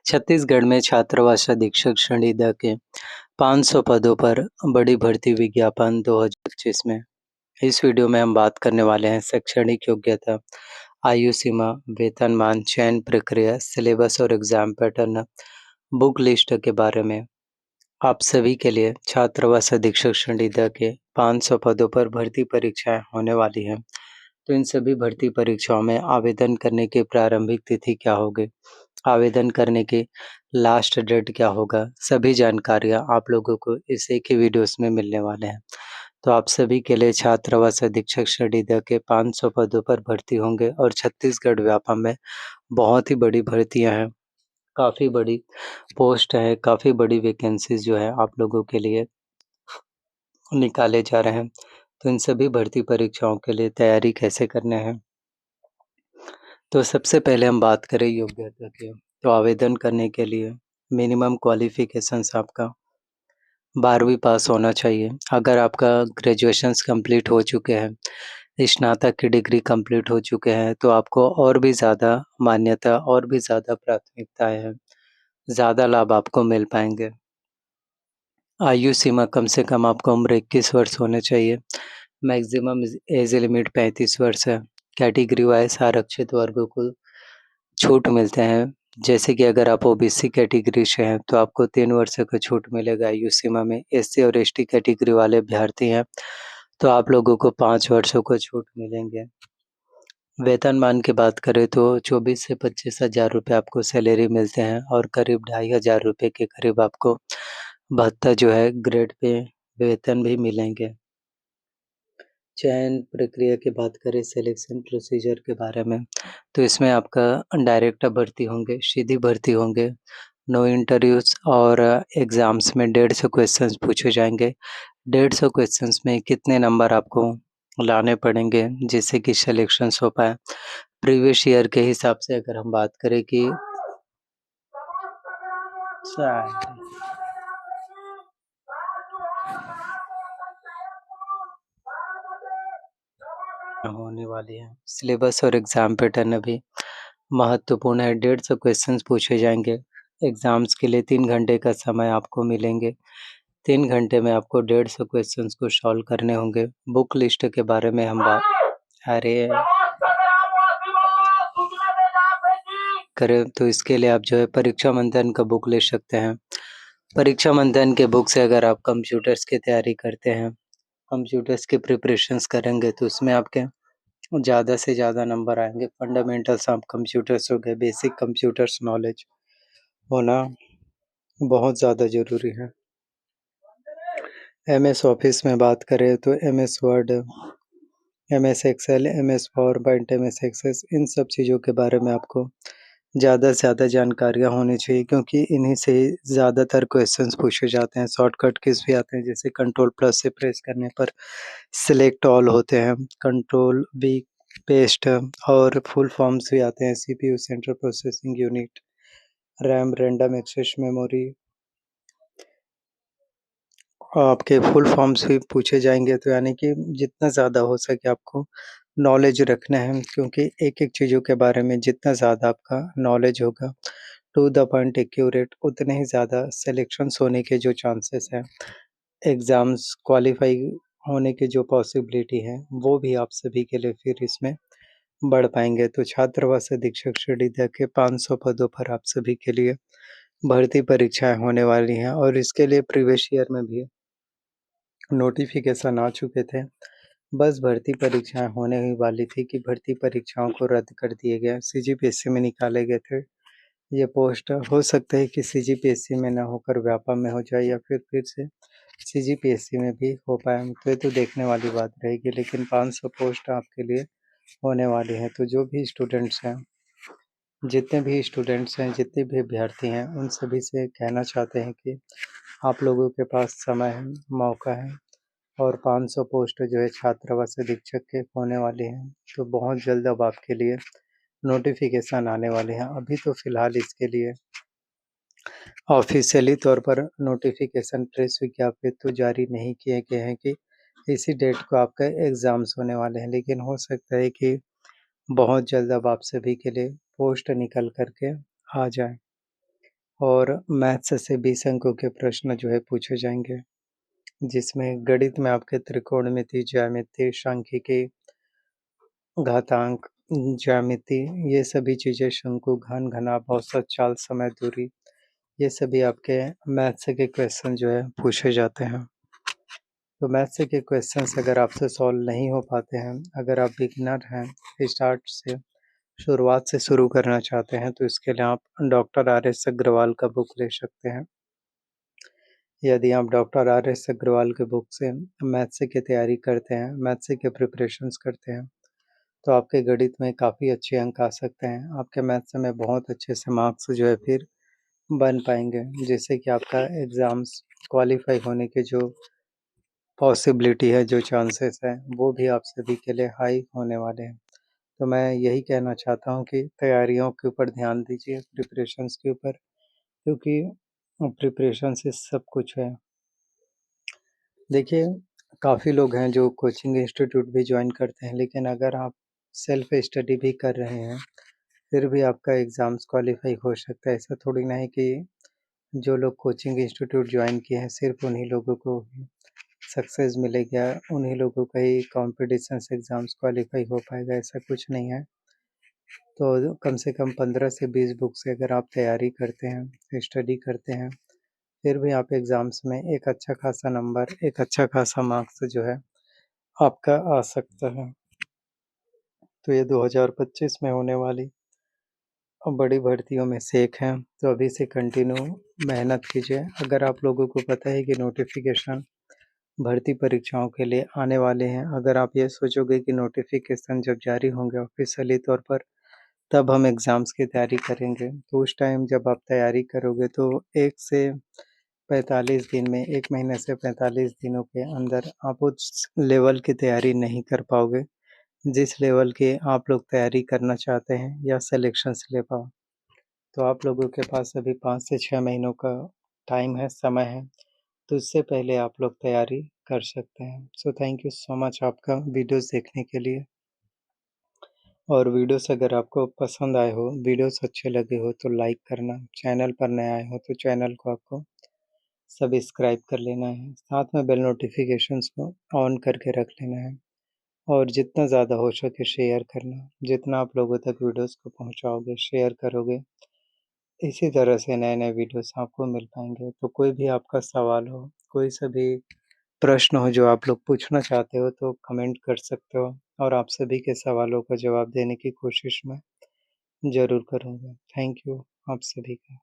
छत्तीसगढ़ में छात्रावास अधीक्षक श्रेणी द के 500 पदों पर बड़ी भर्ती विज्ञापन 2025 में। इस वीडियो में हम बात करने वाले हैं शैक्षणिक योग्यता, आयु सीमा, वेतनमान, चयन प्रक्रिया, सिलेबस और एग्जाम पैटर्न, बुक लिस्ट के बारे में। आप सभी के लिए छात्रावास अधीक्षक श्रेणी द के 500 पदों पर भर्ती परीक्षाएं होने वाली हैं। तो इन सभी भर्ती परीक्षाओं में आवेदन करने की प्रारंभिक तिथि क्या होगी, आवेदन करने की लास्ट डेट क्या होगा, सभी जानकारियाँ आप लोगों को इस एक ही वीडियोस में मिलने वाले हैं। तो आप सभी के लिए छात्रावास अधीक्षक श्रेणी द के 500 पदों पर भर्ती होंगे और छत्तीसगढ़ व्यापम में बहुत ही बड़ी भर्तियां हैं, काफ़ी बड़ी पोस्ट है, काफ़ी बड़ी वैकेंसीज जो है आप लोगों के लिए निकाले जा रहे हैं। तो इन सभी भर्ती परीक्षाओं के लिए तैयारी कैसे करना है, तो सबसे पहले हम बात करें योग्यता की। तो आवेदन करने के लिए मिनिमम क्वालिफिकेशंस आपका 12वीं पास होना चाहिए। अगर आपका ग्रेजुएशंस कंप्लीट हो चुके हैं, स्नातक की डिग्री कंप्लीट हो चुके हैं, तो आपको और भी ज़्यादा मान्यता और भी ज़्यादा प्राथमिकताएँ हैं, ज़्यादा लाभ आपको मिल पाएँगे। आयु सीमा कम से कम आपका उम्र 21 वर्ष होने चाहिए। मैक्सिमम एज लिमिट 35 वर्ष है। कैटेगरी वाइज आरक्षित वर्गों को छूट मिलते हैं। जैसे कि अगर आप ओबीसी कैटेगरी से हैं तो आपको 3 वर्ष का छूट मिलेगा आयु सीमा में। एससी और एसटी कैटेगरी वाले अभ्यर्थी हैं तो आप लोगों को 5 वर्षों को छूट मिलेंगे। वेतनमान की बात करें तो 24 से 25 हज़ार रुपये आपको सैलरी मिलते हैं और करीब 2,500 रुपये के करीब आपको भत्ता जो है ग्रेड पे वेतन भी मिलेंगे। चयन प्रक्रिया की बात करें, सिलेक्शन प्रोसीजर के बारे में, तो इसमें आपका डायरेक्ट भर्ती होंगे, सीधी भर्ती होंगे, नो इंटरव्यूज़ और एग्ज़ाम्स में 150 क्वेश्चंस पूछे जाएंगे। 150 क्वेश्चंस में कितने नंबर आपको लाने पड़ेंगे जिससे कि सिलेक्शंस हो पाए। प्रीवियस ईयर के हिसाब से अगर हम बात करें कि होने वाली है। सिलेबस और एग्ज़ाम पैटर्न भी महत्वपूर्ण है। 150 क्वेश्चंस पूछे जाएंगे। एग्ज़ाम्स के लिए 3 घंटे का समय आपको मिलेंगे। 3 घंटे में आपको 150 क्वेश्चंस को सॉल्व करने होंगे। बुक लिस्ट के बारे में हम बात करें तो इसके लिए आप जो है परीक्षा मंथन का बुक ले सकते हैं। परीक्षा मंथन के बुक से अगर आप कंप्यूटर्स की तैयारी करते हैं, कंप्यूटर्स की प्रिपरेशंस करेंगे तो उसमें आपके ज़्यादा से ज़्यादा नंबर आएंगे। फंडामेंटल्स ऑफ कंप्यूटर्स हो गए, बेसिक कंप्यूटर्स नॉलेज होना बहुत ज़्यादा ज़रूरी है। एमएस ऑफिस में बात करें तो MS Word, MS Excel, MS PowerPoint, MS Access, इन सब चीज़ों के बारे में आपको ज़्यादा से ज़्यादा जानकारियाँ होनी चाहिए क्योंकि इन्हीं से ज़्यादातर क्वेश्चंस पूछे जाते हैं। शॉर्टकट कीज़ भी आते हैं जैसे कंट्रोल प्लस से प्रेस करने पर सिलेक्ट ऑल होते हैं, कंट्रोल वी पेस्ट, और फुल फॉर्म्स भी आते हैं, CPU central processing unit, RAM random access memory, आपके फुल फॉर्म्स भी पूछे जाएंगे। तो यानी कि जितना ज़्यादा हो सके आपको नॉलेज रखना है क्योंकि एक-एक चीज़ों के बारे में जितना ज़्यादा आपका नॉलेज होगा, टू द पॉइंट एक्यूरेट, उतने ही ज़्यादा सिलेक्शंस होने के जो चांसेस हैं, एग्ज़ाम्स क्वालिफ़ाई होने की जो पॉसिबिलिटी है, वो भी आप सभी के लिए फिर इसमें बढ़ पाएँगे। तो छात्रावास अधीक्षक श्रेणी द के 500 पदों पर आप सभी के लिए भर्ती परीक्षाएँ होने वाली हैं और इसके लिए प्रीवियस ईयर में भी नोटिफ़िकेशन आ चुके थे। बस भर्ती परीक्षाएँ होने ही वाली थी कि भर्ती परीक्षाओं को रद्द कर दिए गए। सीजीपीएससी में निकाले गए थे ये पोस्ट। हो सकता है कि सीजीपीएससी में ना होकर व्यापम में हो जाए या फिर से सीजीपीएससी में भी हो पाए, तो ये तो देखने वाली बात रहेगी। लेकिन 500 पोस्ट आपके लिए होने वाली हैं। तो जो भी स्टूडेंट्स हैं, जितने भी स्टूडेंट्स हैं, जितने भी अभ्यर्थी हैं, उन सभी से कहना चाहते हैं कि आप लोगों के पास समय है, मौका है और 500 पोस्ट जो है छात्रावास अधीक्षक के होने वाले हैं। तो बहुत जल्द अब आपके लिए नोटिफिकेशन आने वाले हैं। अभी तो फ़िलहाल इसके लिए ऑफिशियली तौर पर नोटिफिकेशन प्रेस विज्ञापित तो जारी नहीं किए गए हैं कि इसी डेट को आपका एग्ज़ाम्स होने वाले हैं, लेकिन हो सकता है कि बहुत जल्द अब आप सभी के लिए पोस्ट निकल कर के आ जाए। और मैथ्स से 20 अंकों के प्रश्न जो है पूछे जाएँगे, जिसमें गणित में आपके त्रिकोणमिति, ज्यामिति, सांख्यिकी, घातांक, ज्यामिति, ये सभी चीज़ें, शंकु, घन, घनाभ, औसत, चाल, समय, दूरी, ये सभी आपके मैथ्स के क्वेश्चन जो है पूछे जाते हैं। तो मैथ्स के क्वेश्चंस अगर आपसे सॉल्व नहीं हो पाते हैं, अगर आप बिगिनर हैं, स्टार्ट से शुरुआत से शुरू करना चाहते हैं, तो इसके लिए आप डॉक्टर आर एस अग्रवाल का बुक ले सकते हैं। यदि आप डॉक्टर आर एस अग्रवाल के बुक से मैथ्स की तैयारी करते हैं, मैथ्स के प्रिपरेशंस करते हैं, तो आपके गणित में काफ़ी अच्छे अंक आ सकते हैं। आपके मैथ्स में बहुत अच्छे से मार्क्स जो है फिर बन पाएँगे, जिससे कि आपका एग्ज़ाम्स क्वालीफाई होने के जो पॉसिबिलिटी है, जो चांसेस हैं, वो भी आप सभी के लिए हाई होने वाले हैं। तो मैं यही कहना चाहता हूँ कि तैयारियों के ऊपर ध्यान दीजिए, प्रिपरेशंस के ऊपर, क्योंकि प्रिपरेशन से सब कुछ है। देखिए, काफ़ी लोग हैं जो कोचिंग इंस्टीट्यूट भी जॉइन करते हैं, लेकिन अगर आप सेल्फ स्टडी भी कर रहे हैं, फिर भी आपका एग्ज़ाम्स क्वालीफाई हो सकता है। ऐसा थोड़ी ना है कि जो लोग कोचिंग इंस्टीट्यूट जॉइन किए हैं, सिर्फ़ उन्हीं लोगों को सक्सेस मिलेगा, उन्हीं लोगों का ही कॉम्पिटिशन्स एग्ज़ाम्स क्वालीफाई हो पाएगा, ऐसा कुछ नहीं है। तो कम से कम 15 से 20 बुक से अगर आप तैयारी करते हैं, स्टडी करते हैं, फिर भी आप एग्ज़ाम्स में एक अच्छा खासा नंबर, एक अच्छा खासा मार्क्स जो है आपका आ सकता है। तो ये 2025 में होने वाली बड़ी भर्तियों में से एक है, तो अभी से कंटिन्यू मेहनत कीजिए। अगर आप लोगों को पता है कि नोटिफ़िकेशन भर्ती परीक्षाओं के लिए आने वाले हैं, अगर आप ये सोचोगे कि नोटिफ़िकेशन जब जारी होंगे ऑफ़िशियली तौर पर, तब हम एग्ज़ाम्स की तैयारी करेंगे, तो उस टाइम जब आप तैयारी करोगे तो 1 से 45 दिन में, 1 महीने से 45 दिनों के अंदर आप उस लेवल की तैयारी नहीं कर पाओगे, जिस लेवल की आप लोग तैयारी करना चाहते हैं या सिलेक्शंस ले पाओ। तो आप लोगों के पास अभी 5 से 6 महीनों का टाइम है, समय है, तो इससे पहले आप लोग तैयारी कर सकते हैं। So thank you so much आपका वीडियोज़ देखने के लिए। और वीडियोज़ अगर आपको पसंद आए हो, वीडियोज़ अच्छे लगे हो तो लाइक करना, चैनल पर नए आए हो तो चैनल को आपको सब्सक्राइब कर लेना है, साथ में बेल नोटिफ़िकेशंस को ऑन करके रख लेना है और जितना ज़्यादा हो सके शेयर करना। जितना आप लोगों तक वीडियोज़ को पहुँचाओगे, शेयर करोगे, इसी तरह से नए-नए वीडियोज़ आपको मिल पाएँगे। तो कोई भी आपका सवाल हो, कोई सा भी प्रश्न हो जो आप लोग पूछना चाहते हो, तो कमेंट कर सकते हो और आप सभी के सवालों का जवाब देने की कोशिश मैं ज़रूर करूँगा। थैंक यू आप सभी का।